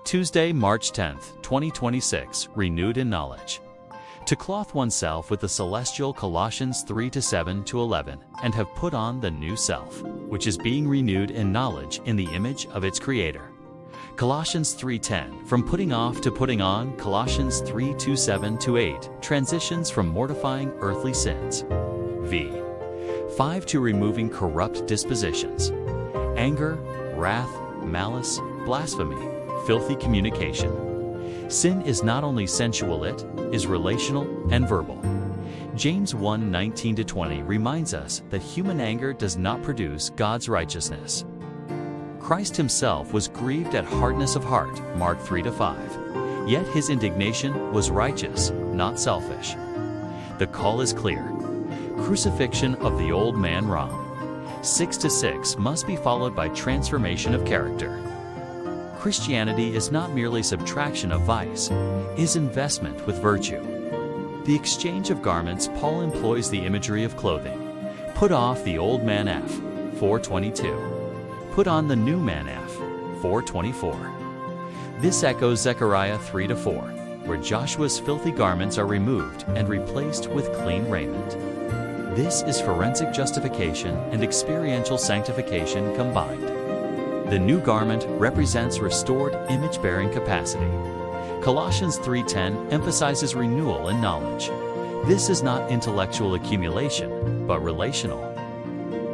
Tuesday, March 10th, 2026, renewed in knowledge. To clothe oneself with the celestial Colossians 3:7-11, and have put on the new self, which is being renewed in knowledge in the image of its Creator. Colossians 3:10, from putting off to putting on. Colossians 3:7-8, transitions from mortifying earthly sins. v. 5, to removing corrupt dispositions, anger, wrath, malice, blasphemy, filthy communication. Sin is not only sensual, it is relational and verbal. James 1:19-20 reminds us that human anger does not produce God's righteousness. Christ himself was grieved at hardness of heart, Mark 3:5. Yet his indignation was righteous, not selfish. The call is clear. Crucifixion of the old man wrong. 6-6 must be followed by transformation of character. Christianity is not merely subtraction of vice, it is investment with virtue. The exchange of garments. Paul employs the imagery of clothing. Put off the old man F, 4:22. Put on the new man F, 4:24. This echoes Zechariah 3:4, where Joshua's filthy garments are removed and replaced with clean raiment. This is forensic justification and experiential sanctification combined. The new garment represents restored image-bearing capacity. Colossians 3:10 emphasizes renewal in knowledge. This is not intellectual accumulation, but relational.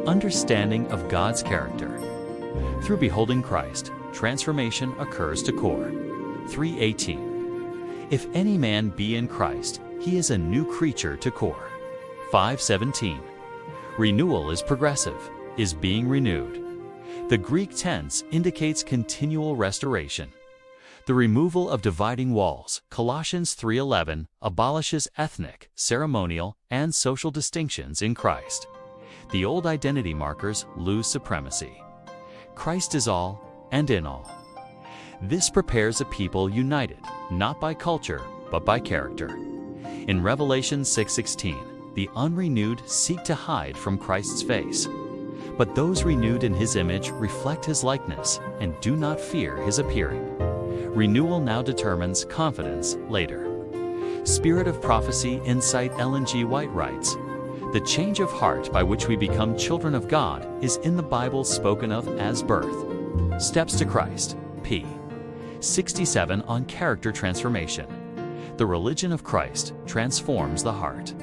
Understanding of God's character. Through beholding Christ, transformation occurs to core. 3:18. If any man be in Christ, he is a new creature to core. 5:17. Renewal is progressive, is being renewed. The Greek tense indicates continual restoration. The removal of dividing walls. Colossians 3:11 abolishes ethnic, ceremonial, and social distinctions in Christ. The old identity markers lose supremacy. Christ is all and in all. This prepares a people united, not by culture, but by character. In Revelation 6:16, the unrenewed seek to hide from Christ's face. But those renewed in his image reflect his likeness and do not fear his appearing. Renewal now determines confidence later. Spirit of Prophecy Insight. Ellen G. White writes, "The change of heart by which we become children of God is in the Bible spoken of as birth." Steps to Christ. p. 67 on character transformation. The religion of Christ transforms the heart.